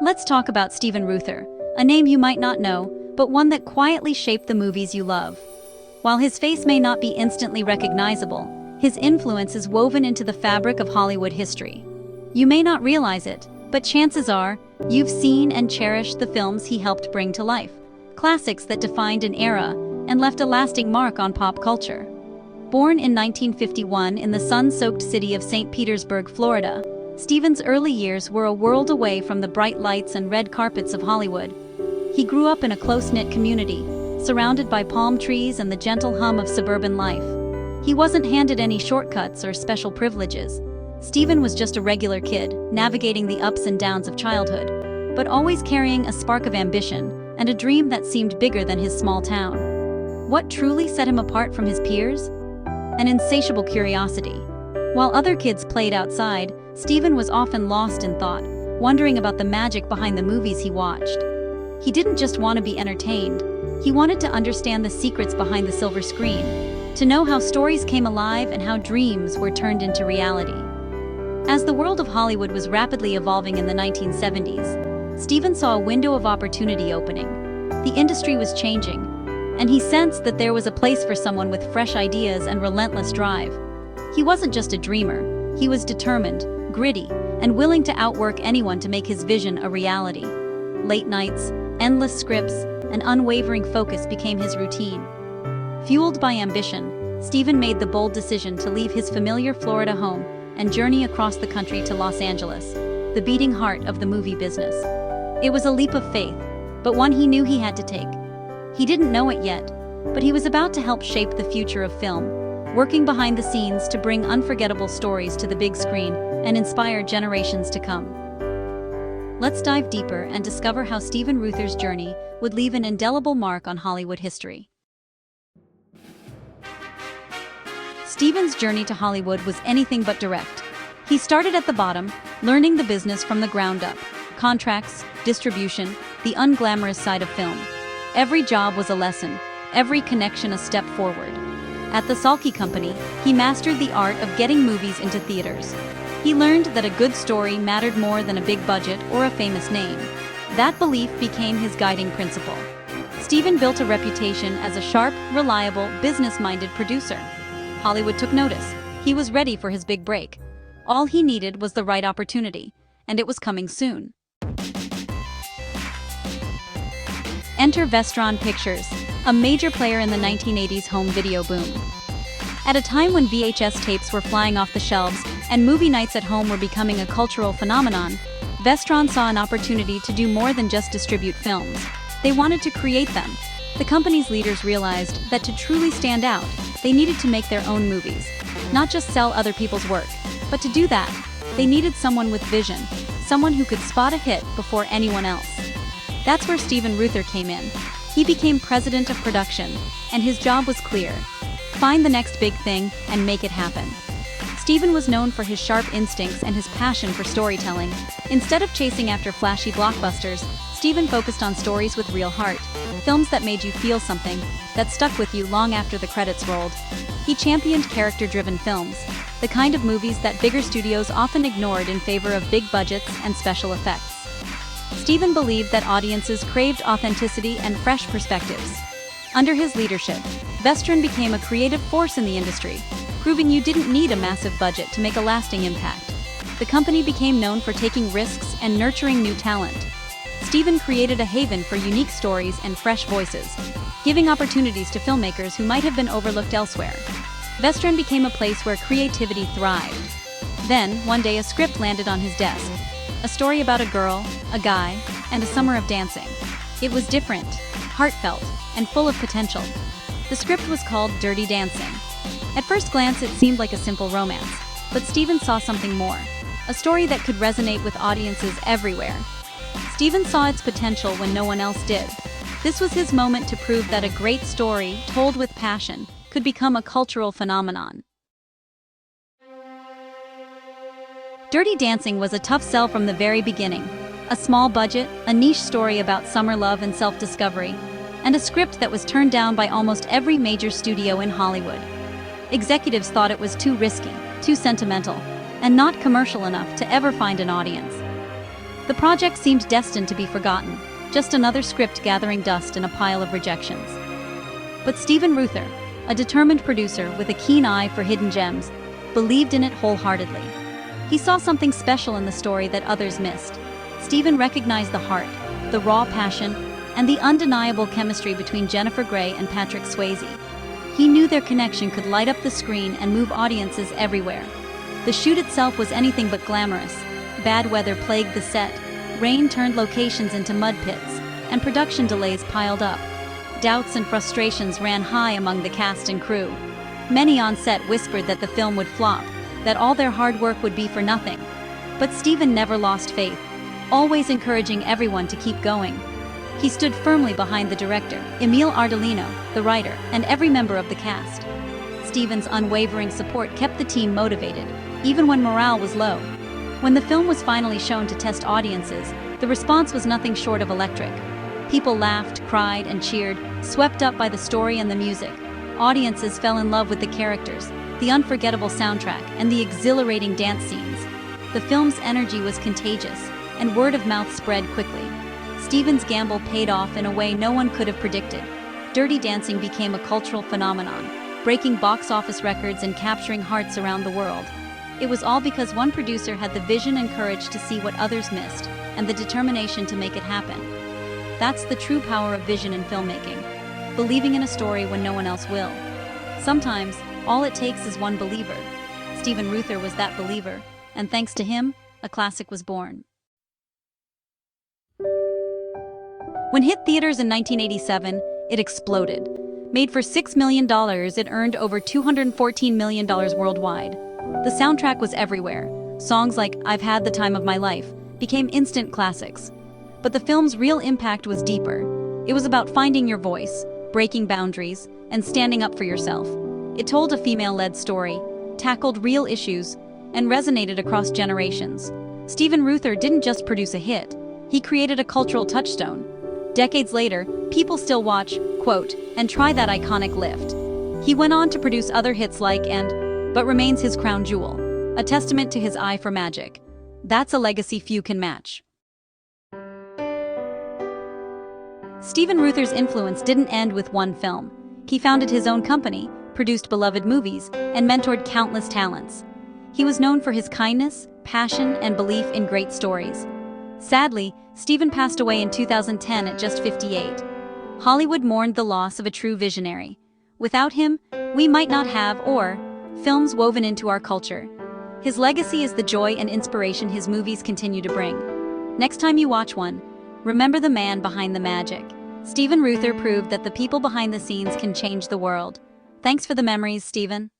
Let's talk about Stephen Reuther, a name you might not know, but one that quietly shaped the movies you love. While his face may not be instantly recognizable, his influence is woven into the fabric of Hollywood history. You may not realize it, but chances are, you've seen and cherished the films he helped bring to life, classics that defined an era and left a lasting mark on pop culture. Born in 1951 in the sun-soaked city of St. Petersburg, Florida, Stephen's early years were a world away from the bright lights and red carpets of Hollywood. He grew up in a close-knit community, surrounded by palm trees and the gentle hum of suburban life. He wasn't handed any shortcuts or special privileges. Stephen was just a regular kid, navigating the ups and downs of childhood, but always carrying a spark of ambition and a dream that seemed bigger than his small town. What truly set him apart from his peers? An insatiable curiosity. While other kids played outside, Stephen was often lost in thought, wondering about the magic behind the movies he watched. He didn't just want to be entertained. He wanted to understand the secrets behind the silver screen, to know how stories came alive and how dreams were turned into reality. As the world of Hollywood was rapidly evolving in the 1970s, Stephen saw a window of opportunity opening. The industry was changing, and he sensed that there was a place for someone with fresh ideas and relentless drive. He wasn't just a dreamer, he was determined, gritty, and willing to outwork anyone to make his vision a reality. Late nights, endless scripts, and unwavering focus became his routine. Fueled by ambition, Stephen made the bold decision to leave his familiar Florida home and journey across the country to Los Angeles, the beating heart of the movie business. It was a leap of faith, but one he knew he had to take. He didn't know it yet, but he was about to help shape the future of film, working behind the scenes to bring unforgettable stories to the big screen and inspire generations to come. Let's dive deeper and discover how Stephen Reuther's journey would leave an indelible mark on Hollywood history. Stephen's journey to Hollywood was anything but direct. He started at the bottom, learning the business from the ground up: contracts, distribution, the unglamorous side of film. Every job was a lesson, every connection a step forward. At the Salke Company, he mastered the art of getting movies into theaters. He learned that a good story mattered more than a big budget or a famous name. That belief became his guiding principle. Stephen built a reputation as a sharp, reliable, business-minded producer. Hollywood took notice. He was ready for his big break. All he needed was the right opportunity, and it was coming soon. Enter Vestron Pictures, a major player in the 1980s home video boom. At a time when VHS tapes were flying off the shelves and movie nights at home were becoming a cultural phenomenon, Vestron saw an opportunity to do more than just distribute films. They wanted to create them. The company's leaders realized that to truly stand out, they needed to make their own movies, not just sell other people's work. But to do that, they needed someone with vision, someone who could spot a hit before anyone else. That's where Stephen Reuther came in. He became president of production, and his job was clear: find the next big thing and make it happen. Stephen was known for his sharp instincts and his passion for storytelling. Instead of chasing after flashy blockbusters, Stephen focused on stories with real heart, films that made you feel something, that stuck with you long after the credits rolled. He championed character-driven films, the kind of movies that bigger studios often ignored in favor of big budgets and special effects. Stephen believed that audiences craved authenticity and fresh perspectives. Under his leadership, Vestron became a creative force in the industry, proving you didn't need a massive budget to make a lasting impact. The company became known for taking risks and nurturing new talent. Stephen created a haven for unique stories and fresh voices, giving opportunities to filmmakers who might have been overlooked elsewhere. Vestron became a place where creativity thrived. Then, one day a script landed on his desk. A story about a girl, a guy, and a summer of dancing. It was different, heartfelt, and full of potential. The script was called Dirty Dancing. At first glance, it seemed like a simple romance, but Stephen saw something more, a story that could resonate with audiences everywhere. Stephen saw its potential when no one else did. This was his moment to prove that a great story, told with passion, could become a cultural phenomenon. Dirty Dancing was a tough sell from the very beginning. A small budget, a niche story about summer love and self-discovery, and a script that was turned down by almost every major studio in Hollywood. Executives thought it was too risky, too sentimental, and not commercial enough to ever find an audience. The project seemed destined to be forgotten, just another script gathering dust in a pile of rejections. But Stephen Reuther, a determined producer with a keen eye for hidden gems, believed in it wholeheartedly. He saw something special in the story that others missed. Stephen recognized the heart, the raw passion, and the undeniable chemistry between Jennifer Grey and Patrick Swayze. He knew their connection could light up the screen and move audiences everywhere. The shoot itself was anything but glamorous. Bad weather plagued the set, rain turned locations into mud pits, and production delays piled up. Doubts and frustrations ran high among the cast and crew. Many on set whispered that the film would flop, that all their hard work would be for nothing. But Stephen never lost faith, always encouraging everyone to keep going. He stood firmly behind the director, Emile Ardolino, the writer, and every member of the cast. Stephen's unwavering support kept the team motivated, even when morale was low. When the film was finally shown to test audiences, the response was nothing short of electric. People laughed, cried, and cheered, swept up by the story and the music. Audiences fell in love with the characters, the unforgettable soundtrack, and the exhilarating dance scenes. The film's energy was contagious, and word of mouth spread quickly. Stephen's gamble paid off in a way no one could have predicted. Dirty Dancing became a cultural phenomenon, breaking box office records and capturing hearts around the world. It was all because one producer had the vision and courage to see what others missed, and the determination to make it happen. That's the true power of vision in filmmaking, believing in a story when no one else will. Sometimes, all it takes is one believer. Stephen Reuther was that believer, and thanks to him, a classic was born. When hit theaters in 1987, it exploded. Made for $6 million, it earned over $214 million worldwide. The soundtrack was everywhere. Songs like "I've Had the Time of My Life" became instant classics. But the film's real impact was deeper. It was about finding your voice, breaking boundaries, and standing up for yourself. It told a female-led story, tackled real issues, and resonated across generations. Stephen Reuther didn't just produce a hit, he created a cultural touchstone. Decades later, people still watch, quote, and try that iconic lift. He went on to produce other hits like but remains his crown jewel, a testament to his eye for magic. That's a legacy few can match. Stephen Reuther's influence didn't end with one film. He founded his own company, produced beloved movies, and mentored countless talents. He was known for his kindness, passion, and belief in great stories. Sadly, Stephen passed away in 2010 at just 58. Hollywood mourned the loss of a true visionary. Without him, we might not have, films woven into our culture. His legacy is the joy and inspiration his movies continue to bring. Next time you watch one, remember the man behind the magic. Stephen Reuther proved that the people behind the scenes can change the world. Thanks for the memories, Stephen.